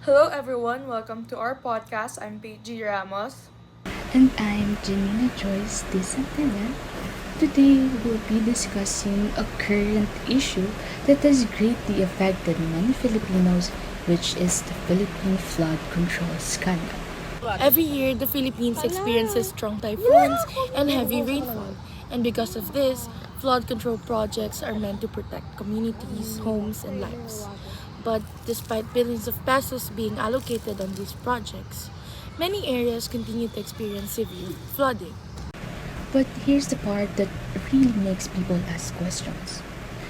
Hello, everyone. Welcome to our podcast. I'm PG Ramos. And I'm Janina Joyce de Santana. Today, we'll be discussing a current issue that has greatly affected many Filipinos, which is the Philippine flood control scandal. Every year, the Philippines experiences strong typhoons and heavy rainfall. And because of this, flood control projects are meant to protect communities, homes, and lives. But despite billions of pesos being allocated on these projects, many areas continue to experience severe flooding. But here's the part that really makes people ask questions.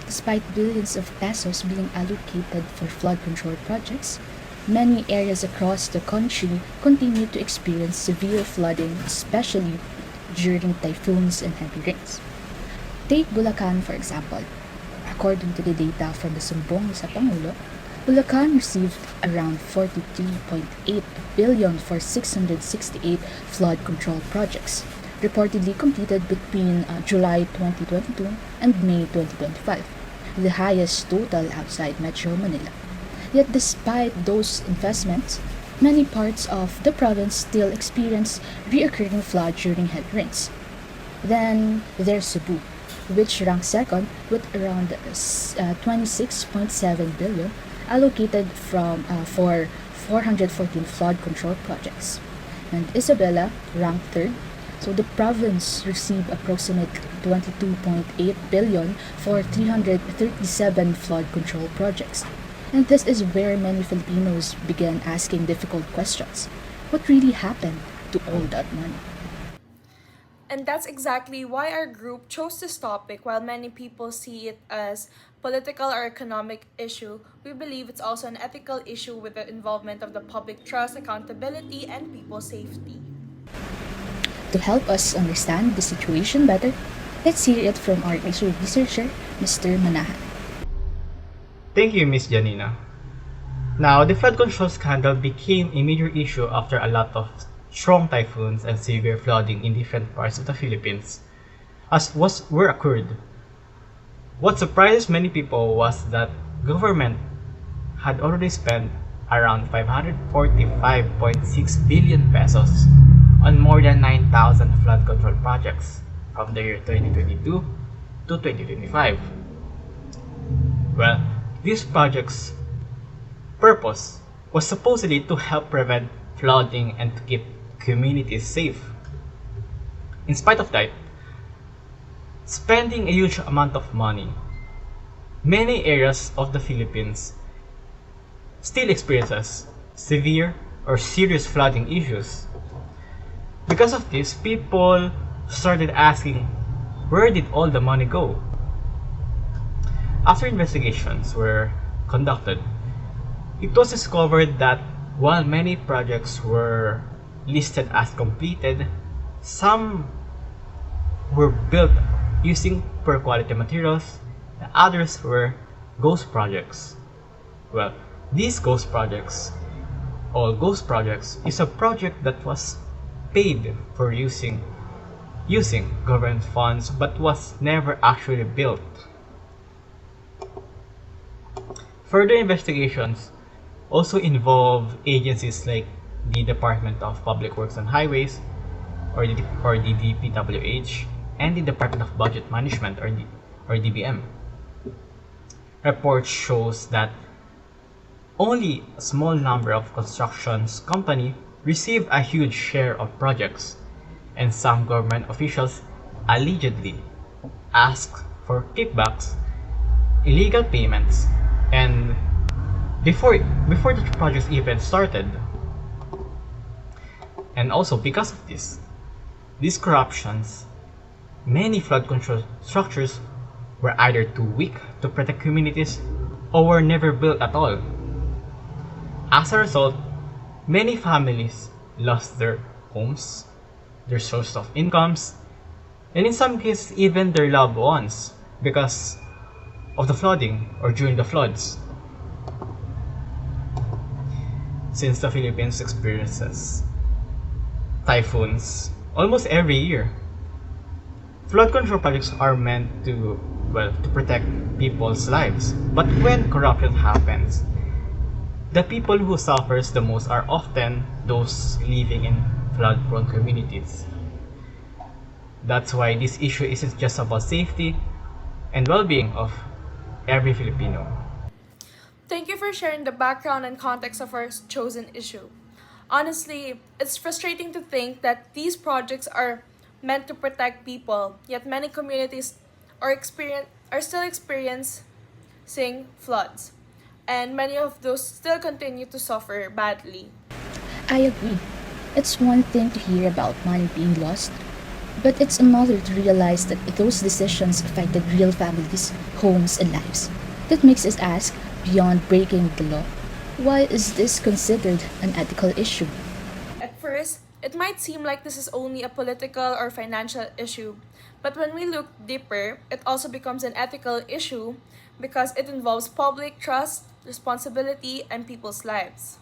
Despite billions of pesos being allocated for flood control projects, many areas across the country continue to experience severe flooding, especially during typhoons and heavy rains. Take Bulacan for example. According to the data from the Sumbong sa Pangulo, Bulacan received around 43.8 billion for 668 flood control projects, reportedly completed between July 2022 and May 2025, the highest total outside Metro Manila. Yet despite those investments, many parts of the province still experience reoccurring flood during heavy rains. Then there's Cebu, which ranks second with around 26.7 billion allocated for 414 flood control projects. And Isabela ranked third. So the province received approximately 22.8 billion for 337 flood control projects. And this is where many Filipinos began asking difficult questions. What really happened to all that money? And that's exactly why our group chose this topic. While many people see it as political or economic issue, we believe it's also an ethical issue with the involvement of the public trust, accountability, and people's safety. To help us understand the situation better, let's hear it from our issue researcher, Mr. Manahan. Thank you, Miss Janina. Now, the flood control scandal became a major issue after a lot of strong typhoons and severe flooding in different parts of the Philippines as was were occurred. What surprised many people was that government had already spent around 545.6 billion pesos on more than 9,000 flood control projects from the year 2022 to 2025. Well, these projects' purpose was supposedly to help prevent flooding and to keep communities safe. In spite of that, spending a huge amount of money, many areas of the Philippines still experiences severe or serious flooding issues. Because of this, people started asking, where did all the money go? After investigations were conducted, it was discovered that while many projects were listed as completed, some were built using poor quality materials, and others were ghost projects. Well, these ghost projects, all ghost projects, is a project that was paid for using government funds but was never actually built. Further investigations also involve agencies like the Department of Public Works and Highways, or the DPWH, and the Department of Budget Management, or DBM. Report shows that only a small number of constructions company receive a huge share of projects, and some government officials allegedly ask for kickbacks, illegal payments, and before the projects even started. And also because of these corruptions, many flood control structures were either too weak to protect communities or were never built at all. As a result, many families lost their homes, their source of incomes, and in some cases even their loved ones because of the flooding or during the floods. Since the Philippines experiences typhoons almost every year, flood control projects are meant to protect people's lives. But when corruption happens, the people who suffers the most are often those living in flood-prone communities. That's why this issue isn't just about safety and well-being of every Filipino. Thank you for sharing the background and context of our chosen issue. Honestly, it's frustrating to think that these projects are meant to protect people, yet many communities are still experiencing floods, and many of those still continue to suffer badly. I agree. It's one thing to hear about money being lost, but it's another to realize that those decisions affected real families, homes, and lives. That makes us ask, beyond breaking the law, why is this considered an ethical issue? At first, it might seem like this is only a political or financial issue, but when we look deeper, it also becomes an ethical issue because it involves public trust, responsibility, and people's lives.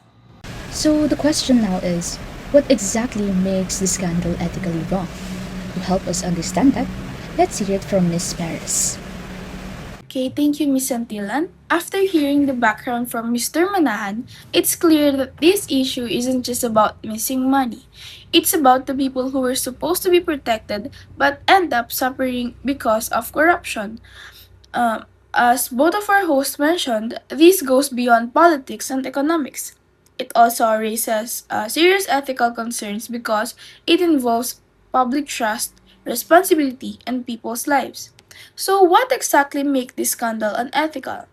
So the question now is, what exactly makes the scandal ethically wrong? To help us understand that, let's hear it from Miss Paris. Okay, thank you, Ms. Santillan. After hearing the background from Mr. Manahan, it's clear that this issue isn't just about missing money. It's about the people who were supposed to be protected but end up suffering because of corruption. As both of our hosts mentioned, this goes beyond politics and economics. It also raises serious ethical concerns because it involves public trust, responsibility, and people's lives. So, what exactly makes this scandal unethical?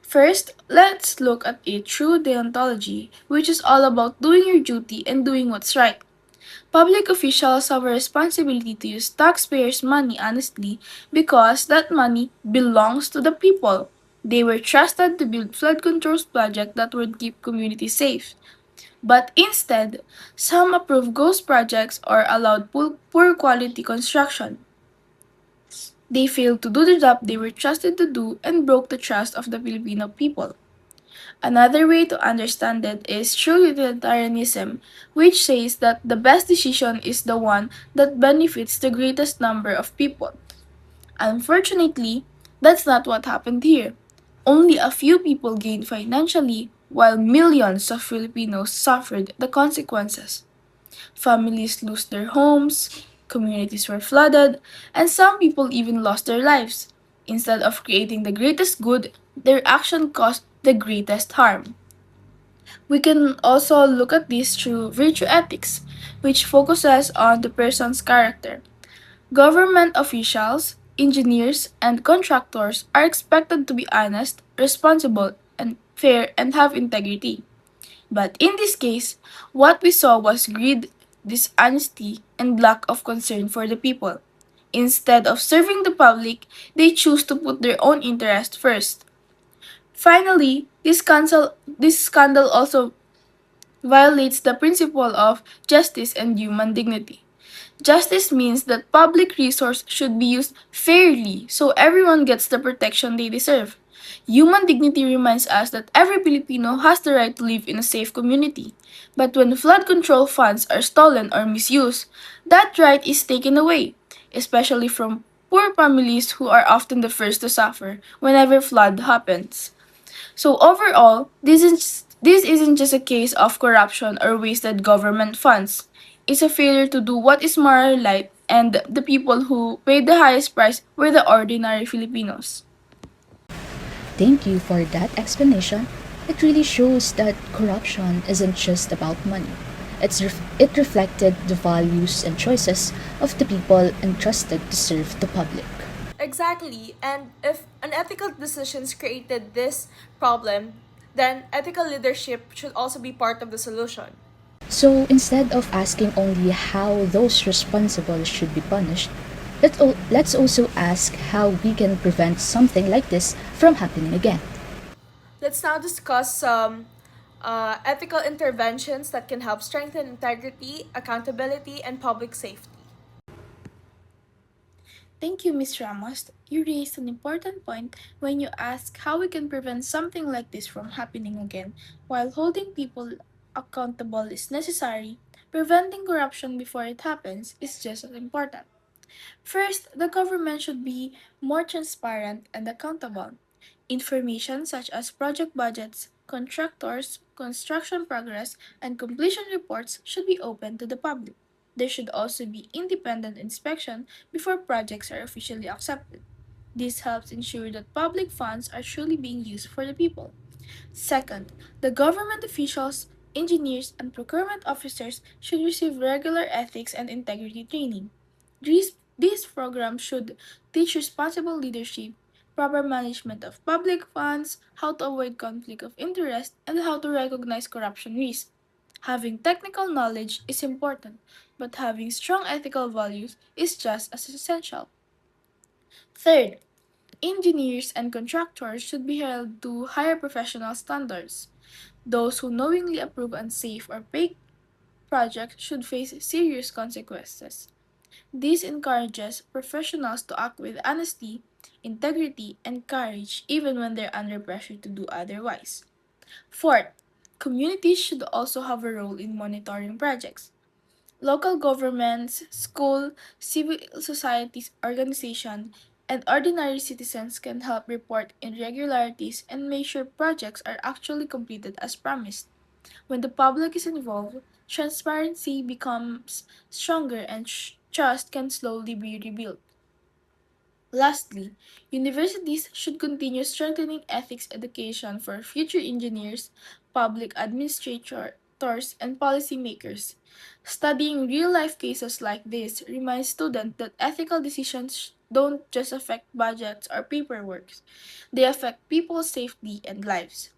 First, let's look at it through deontology, which is all about doing your duty and doing what's right. Public officials have a responsibility to use taxpayers' money honestly because that money belongs to the people. They were trusted to build flood control projects that would keep communities safe. But instead, some approved ghost projects or allowed poor quality construction. They failed to do the job they were trusted to do and broke the trust of the Filipino people. Another way to understand it is through utilitarianism, which says that the best decision is the one that benefits the greatest number of people. Unfortunately, that's not what happened here. Only a few people gained financially, while millions of Filipinos suffered the consequences. Families lost their homes, communities were flooded, and some people even lost their lives. Instead of creating the greatest good, their action caused the greatest harm. We can also look at this through virtue ethics, which focuses on the person's character. Government officials, engineers, and contractors are expected to be honest, responsible, and fair and have integrity. But in this case, what we saw was greed, dishonesty, and lack of concern for the people. Instead of serving the public, they choose to put their own interest first. Finally, this scandal also violates the principle of justice and human dignity. Justice means that public resource should be used fairly so everyone gets the protection they deserve. Human dignity reminds us that every Filipino has the right to live in a safe community. But when flood control funds are stolen or misused, that right is taken away, especially from poor families who are often the first to suffer whenever flood happens. So overall, this isn't just a case of corruption or wasted government funds. It's a failure to do what is morally right, and the people who paid the highest price were the ordinary Filipinos. Thank you for that explanation. It really shows that corruption isn't just about money. It reflected the values and choices of the people entrusted to serve the public. Exactly, and if unethical decisions created this problem, then ethical leadership should also be part of the solution. So instead of asking only how those responsible should be punished, let's also ask how we can prevent something like this from happening again. Let's now discuss some ethical interventions that can help strengthen integrity, accountability, and public safety. Thank you, Ms. Ramos. You raised an important point when you ask how we can prevent something like this from happening again. While holding people accountable is necessary, preventing corruption before it happens is just as important. First, the government should be more transparent and accountable. Information such as project budgets, Contractors, construction progress, and completion reports should be open to the public. There should also be independent inspection before projects are officially accepted. This helps ensure that public funds are truly being used for the people. Second, the government officials, engineers, and procurement officers should receive regular ethics and integrity training. These programs should teach responsible leadership, proper management of public funds, how to avoid conflict of interest, and how to recognize corruption risks. Having technical knowledge is important, but having strong ethical values is just as essential. Third, engineers and contractors should be held to higher professional standards. Those who knowingly approve unsafe or fake projects should face serious consequences. This encourages professionals to act with honesty, integrity, and courage even when they're under pressure to do otherwise. Fourth, communities should also have a role in monitoring projects. Local governments, school, civil societies organizations, and ordinary citizens can help report irregularities and make sure projects are actually completed as promised. When the public is involved, transparency becomes stronger and trust can slowly be rebuilt. Lastly, universities should continue strengthening ethics education for future engineers, public administrators, and policymakers. Studying real life cases like this reminds students that ethical decisions don't just affect budgets or paperwork, they affect people's safety and lives.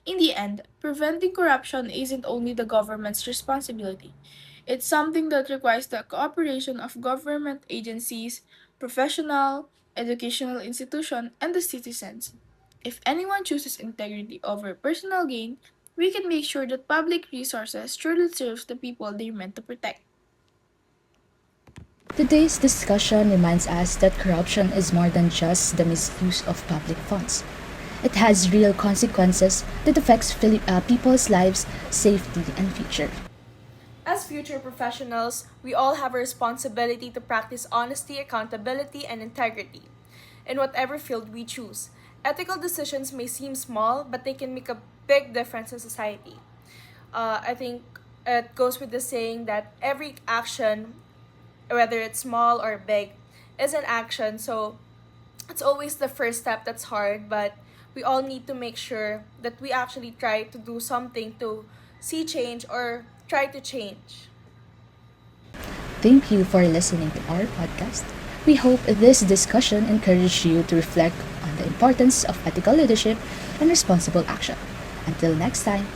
In the end, preventing corruption isn't only the government's responsibility. It's something that requires the cooperation of government agencies, professional, educational institutions, and the citizens. If anyone chooses integrity over personal gain, we can make sure that public resources truly serve the people they're meant to protect. Today's discussion reminds us that corruption is more than just the misuse of public funds. It has real consequences that affects people's lives, safety, and future. As future professionals, we all have a responsibility to practice honesty, accountability, and integrity in whatever field we choose. Ethical decisions may seem small, but they can make a big difference in society. I think it goes with the saying that every action, whether it's small or big, is an action. So it's always the first step that's hard, but we all need to make sure that we actually try to do something to see change or try to change. Thank you for listening to our podcast. We hope this discussion encouraged you to reflect on the importance of ethical leadership and responsible action. Until next time.